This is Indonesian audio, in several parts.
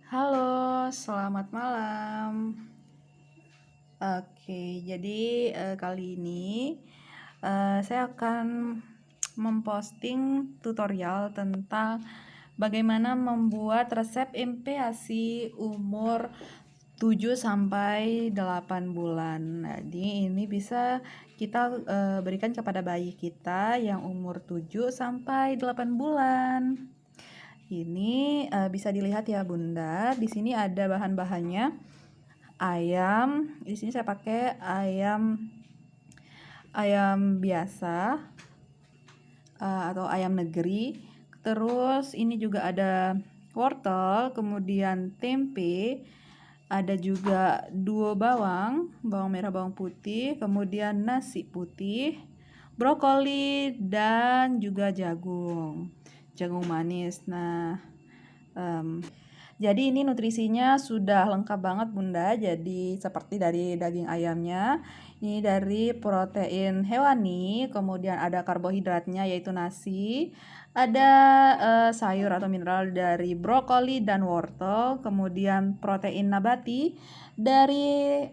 Halo, selamat malam. Oke, jadi kali ini saya akan memposting tutorial tentang bagaimana membuat resep MPASI umur 7 sampai 8 bulan. Jadi ini bisa kita berikan kepada bayi kita yang umur 7 sampai 8 bulan. Ini bisa dilihat ya Bunda. Di sini ada bahan-bahannya. Ayam. Di sini saya pakai ayam biasa atau ayam negeri. Terus ini juga ada wortel, kemudian tempe, ada juga 2 bawang merah, bawang putih, kemudian nasi putih, brokoli, dan juga jagung manis. Nah, jadi ini nutrisinya sudah lengkap banget Bunda. Jadi seperti dari daging ayamnya, ini dari protein hewani, kemudian ada karbohidratnya yaitu nasi, ada sayur atau mineral dari brokoli dan wortel, kemudian protein nabati dari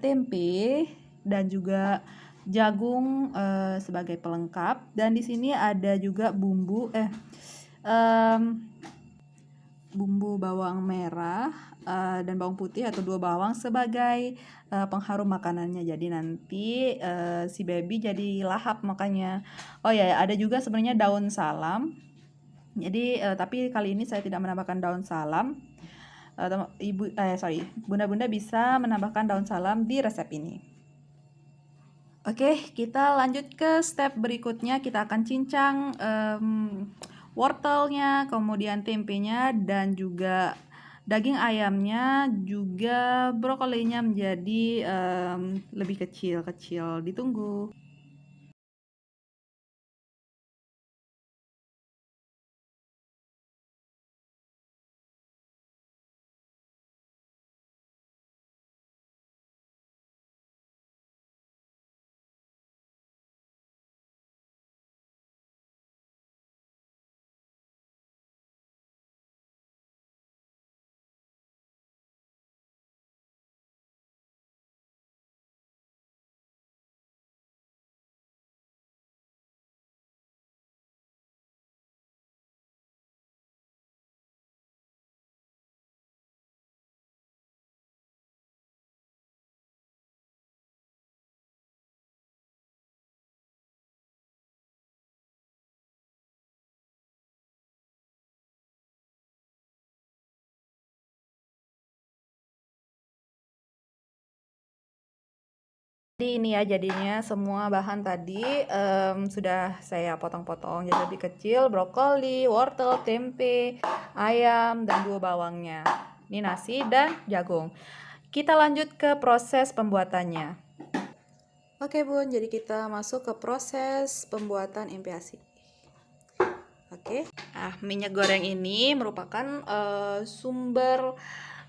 tempe dan juga jagung sebagai pelengkap. Dan di sini ada juga bumbu bawang merah dan bawang putih atau 2 bawang sebagai pengharum makanannya. Jadi nanti si baby jadi lahap makanya. Oh ya, ada juga sebenarnya daun salam. Jadi tapi kali ini saya tidak menambahkan daun salam. Bunda-bunda bisa menambahkan daun salam di resep ini. Oke, kita lanjut ke step berikutnya. Kita akan cincang wortelnya, kemudian tempenya, dan juga daging ayamnya, juga brokolinya menjadi lebih kecil-kecil. Ditunggu. Jadi ini ya jadinya semua bahan tadi sudah saya potong-potong jadi lebih kecil, brokoli, wortel, tempe, ayam, dan 2 bawangnya. Ini nasi dan jagung. Kita lanjut ke proses pembuatannya. Oke Bun, jadi kita masuk ke proses pembuatan MPASI. Oke, minyak goreng ini merupakan sumber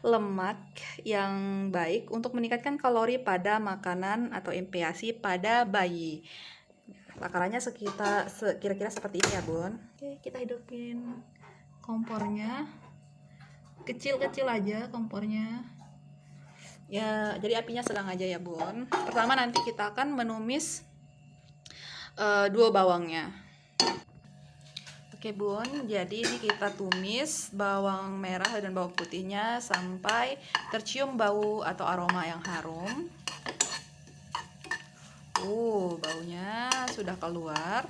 lemak yang baik untuk meningkatkan kalori pada makanan atau MPASI pada bayi. Takarannya kira-kira seperti ini ya Bun. Oke, kita hidupin kompornya, kecil-kecil aja kompornya ya, jadi apinya sedang aja ya Bun. Pertama nanti kita akan menumis 2 bawangnya. Oke Bun, jadi ini kita tumis bawang merah dan bawang putihnya sampai tercium bau atau aroma yang harum. Baunya sudah keluar.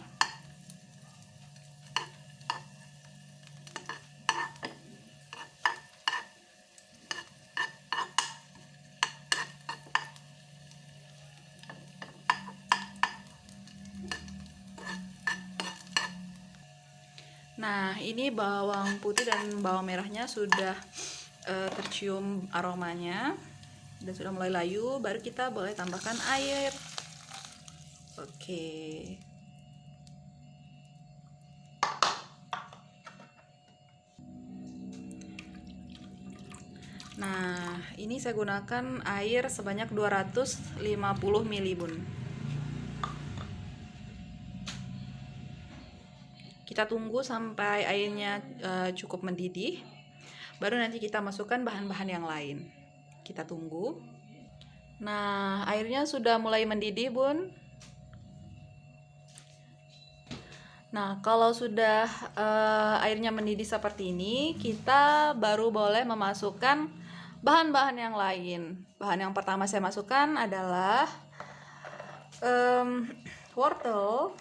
Nah, ini bawang putih dan bawang merahnya sudah tercium aromanya dan sudah mulai layu, baru kita boleh tambahkan air. Oke. Nah, ini saya gunakan air sebanyak 250 ml Bun. Kita tunggu sampai airnya cukup mendidih. Baru nanti kita masukkan bahan-bahan yang lain. Kita tunggu. Nah, airnya sudah mulai mendidih, Bun. Nah, kalau sudah airnya mendidih seperti ini, kita baru boleh memasukkan bahan-bahan yang lain. Bahan yang pertama saya masukkan adalah wortel.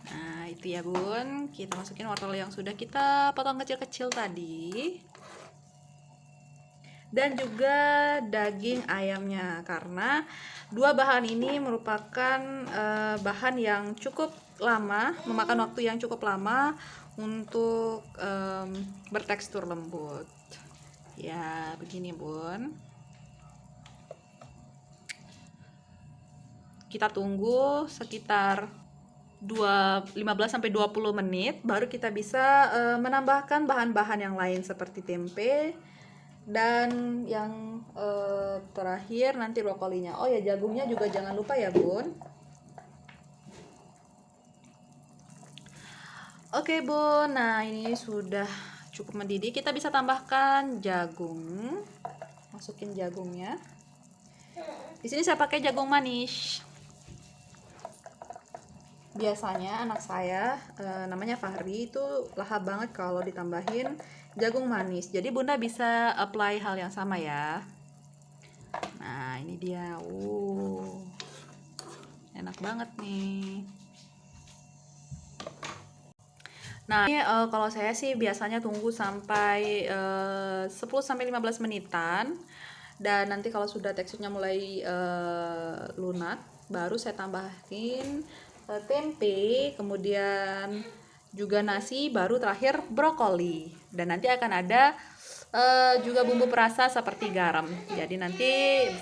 Nah, itu ya Bun, kita masukin wortel yang sudah kita potong kecil-kecil tadi. Dan juga daging ayamnya, karena dua bahan ini merupakan bahan yang cukup lama, memakan waktu yang cukup lama untuk bertekstur lembut. Ya, begini Bun. Kita tunggu sekitar 15-20 menit, baru kita bisa menambahkan bahan-bahan yang lain seperti tempe. Dan yang terakhir nanti brokolinya. Oh ya, jagungnya juga jangan lupa ya Bun. Oke Bun, nah ini sudah cukup mendidih. Kita bisa tambahkan jagung. Masukin jagungnya. Di sini saya pakai jagung manis. Biasanya anak saya namanya Fahri itu lahap banget kalau ditambahin jagung manis. Jadi Bunda bisa apply hal yang sama ya. Nah, ini dia. Enak banget nih. Nah, ini kalau saya sih biasanya tunggu sampai 10-15 menitan. Dan nanti kalau sudah teksturnya mulai lunak, baru saya tambahin tempe, kemudian juga nasi, baru terakhir brokoli. Dan nanti akan ada juga bumbu perasa seperti garam. Jadi nanti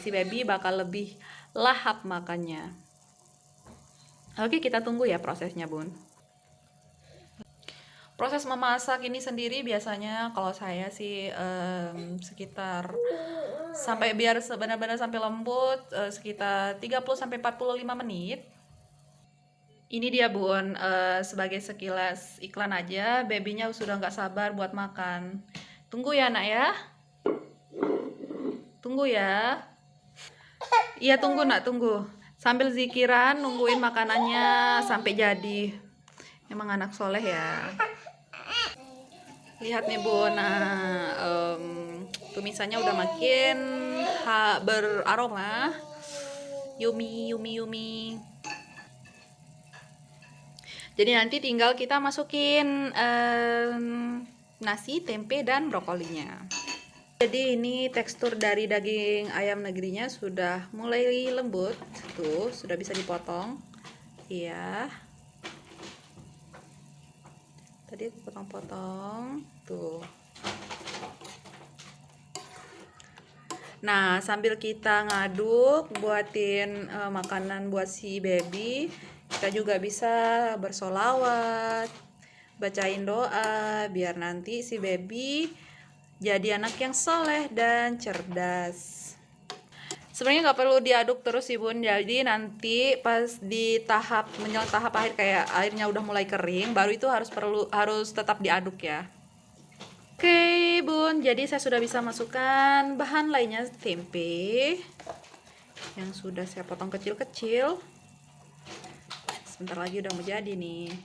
si baby bakal lebih lahap makannya. Oke, kita tunggu ya prosesnya Bun. Proses memasak ini sendiri biasanya kalau saya sih sekitar sampai biar benar-benar sampai lembut sekitar 30-45 menit. Ini dia Bun, sebagai sekilas iklan aja, babynya sudah nggak sabar buat makan. Tunggu ya nak ya. Tunggu ya. Iya tunggu nak, tunggu. Sambil zikiran nungguin makanannya sampai jadi. Emang anak soleh ya. Lihat nih Bun, nah tumisannya udah makin beraroma. Yummy, yummy, yummy. Jadi nanti tinggal kita masukin nasi, tempe, dan brokolinya. Jadi ini tekstur dari daging ayam negerinya sudah mulai lembut. Tuh, sudah bisa dipotong. Iya. Tadi aku potong-potong. Tuh. Nah, sambil kita ngaduk buatin makanan buat si baby, kita juga bisa bersolawat, bacain doa, biar nanti si baby jadi anak yang soleh dan cerdas. Sebenarnya nggak perlu diaduk terus sih Bun, jadi nanti pas di menjelang tahap akhir kayak airnya udah mulai kering, baru itu harus tetap diaduk ya. Oke Bun, jadi saya sudah bisa masukkan bahan lainnya, tempe yang sudah saya potong kecil-kecil. Sebentar lagi udah mau jadi nih.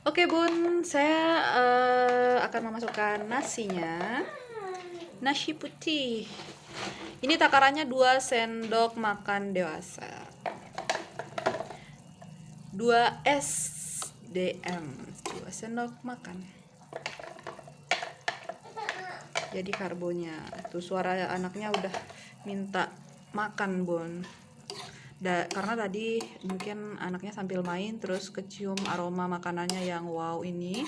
Oke Bun, saya akan memasukkan nasinya. Nasi putih. Ini takarannya 2 sendok makan dewasa. 2 SDM, 2 sendok makan. Jadi karbonya. Tuh suara anaknya udah minta makan Bun. Karena tadi mungkin anaknya sambil main terus kecium aroma makanannya yang wow ini,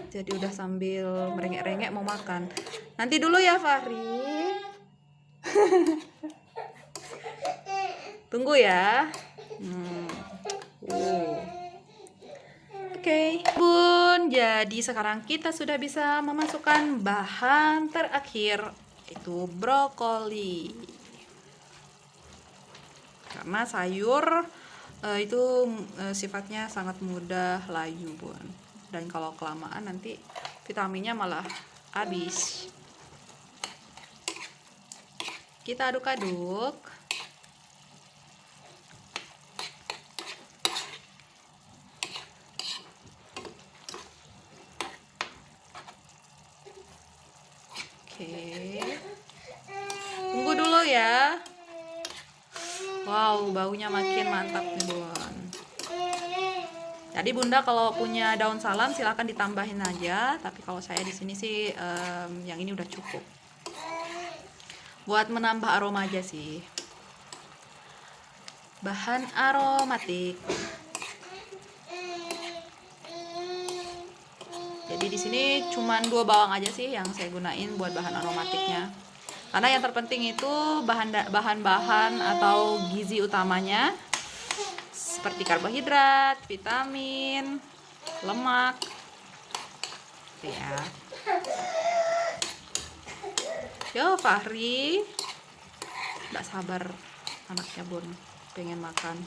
jadi udah sambil merengek-rengek mau makan. Nanti dulu ya Fahri. Tunggu ya. Oke, Bun, jadi sekarang kita sudah bisa memasukkan bahan terakhir, itu brokoli. karena sayur itu sifatnya sangat mudah layu Bun, dan kalau kelamaan nanti vitaminnya malah habis. Kita aduk-aduk. Oke, tunggu dulu ya. Wow, baunya makin mantap nih Bun. Jadi Bunda kalau punya daun salam silahkan ditambahin aja, tapi kalau saya di sini sih yang ini udah cukup. Buat menambah aroma aja sih. Bahan aromatik. Jadi di sini cuman 2 bawang aja sih yang saya gunain buat bahan aromatiknya. Karena yang terpenting itu bahan-bahan atau gizi utamanya seperti karbohidrat, vitamin, lemak. Gitu ya. Yo Fahri, nggak sabar anaknya Bun, pengen makan.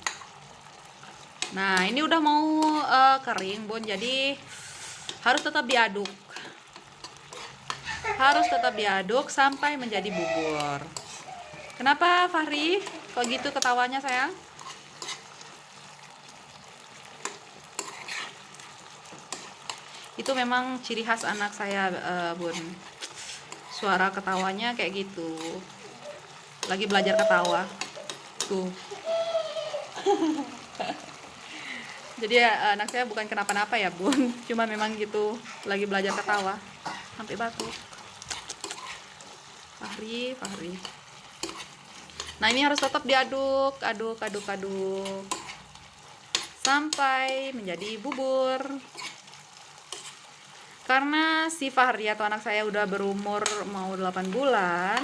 Nah ini udah mau kering Bun, jadi harus tetap diaduk sampai menjadi bubur. Kenapa Fahri kok gitu ketawanya sayang? Itu memang ciri khas anak saya Bun, suara ketawanya kayak gitu, lagi belajar ketawa tuh. Jadi anak saya bukan kenapa-napa ya Bun, cuma memang gitu, lagi belajar ketawa sampai batuk. Fahri. Nah ini harus tetap diaduk, aduk sampai menjadi bubur. Karena si Fahri atau anak saya udah berumur mau 8 bulan,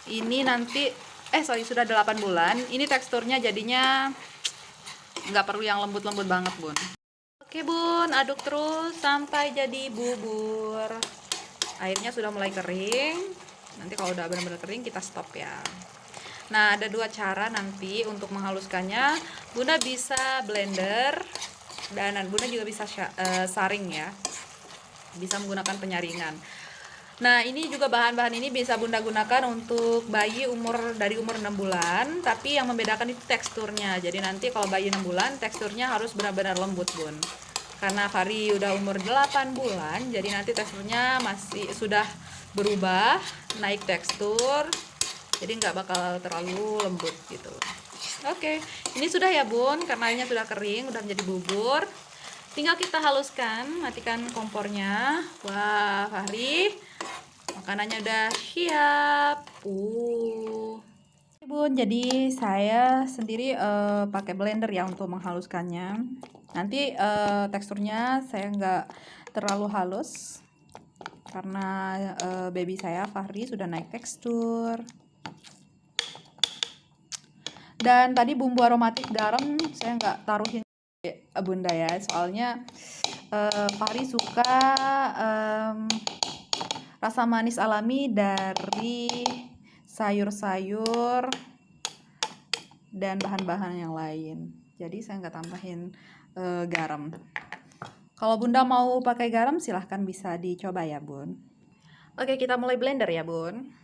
ini nanti sudah 8 bulan, ini teksturnya jadinya nggak perlu yang lembut-lembut banget Bun. Oke Bun, aduk terus sampai jadi bubur. Airnya sudah mulai kering. Nanti kalau udah benar-benar kering kita stop ya. Nah ada 2 cara nanti untuk menghaluskannya. Bunda bisa blender dan Bunda juga bisa saring ya, bisa menggunakan penyaringan. Nah ini juga bahan-bahan ini bisa Bunda gunakan untuk bayi dari umur 6 bulan, tapi yang membedakan itu teksturnya. Jadi nanti kalau bayi 6 bulan teksturnya harus benar-benar lembut Bun. Karena Fahri udah umur 8 bulan, jadi nanti teksturnya masih sudah berubah, naik tekstur, jadi nggak bakal terlalu lembut gitu. Oke, ini sudah ya Bun, karena airnya sudah kering, udah menjadi bubur. Tinggal kita haluskan, matikan kompornya. Wah Fahri, makanannya udah siap. Bun, jadi saya sendiri pakai blender ya untuk menghaluskannya. Nanti teksturnya saya nggak terlalu halus karena baby saya Fahri sudah naik tekstur. Dan tadi bumbu aromatik garam saya nggak taruhin Bunda ya, soalnya Fahri suka rasa manis alami dari sayur-sayur dan bahan-bahan yang lain, jadi saya nggak tambahin garam. Kalau Bunda mau pakai garam silahkan bisa dicoba ya Bun. Oke, kita mulai blender ya Bun.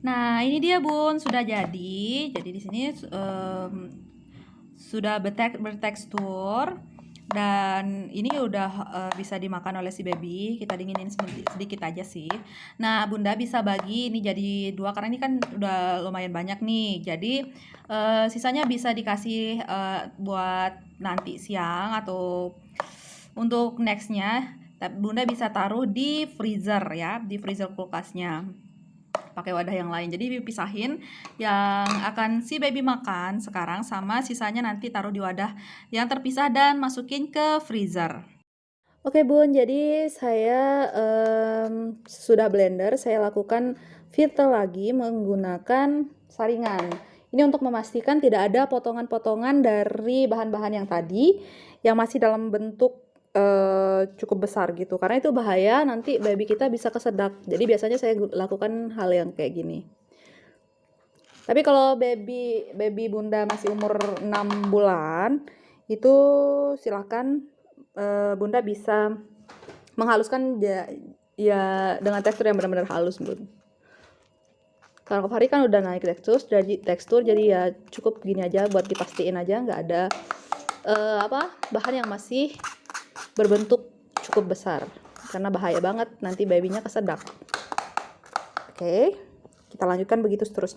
Nah ini dia Bun, sudah jadi di sini sudah bertekstur dan ini udah bisa dimakan oleh si baby. Kita dinginin sedikit aja sih. Nah Bunda bisa bagi ini jadi 2 karena ini kan udah lumayan banyak nih, jadi sisanya bisa dikasih buat nanti siang atau untuk nextnya. Bunda bisa taruh di freezer ya, di freezer kulkasnya, pakai wadah yang lain. Jadi dipisahin yang akan si baby makan sekarang sama sisanya nanti taruh di wadah yang terpisah dan masukin ke freezer. Oke Bun, jadi saya sudah blender, saya lakukan filter lagi menggunakan saringan. Ini untuk memastikan tidak ada potongan-potongan dari bahan-bahan yang tadi yang masih dalam bentuk cukup besar gitu, karena itu bahaya nanti baby kita bisa kesedak. Jadi biasanya saya lakukan hal yang kayak gini. Tapi kalau baby bunda masih umur 6 bulan itu silahkan bunda bisa menghaluskan ya dengan tekstur yang benar-benar halus, bun. Kalau hari kan udah naik tekstur, jadi ya cukup gini aja buat dipastiin aja nggak ada bahan yang masih berbentuk cukup besar, karena bahaya banget nanti babynya kesedak. Oke, kita lanjutkan begitu seterusnya.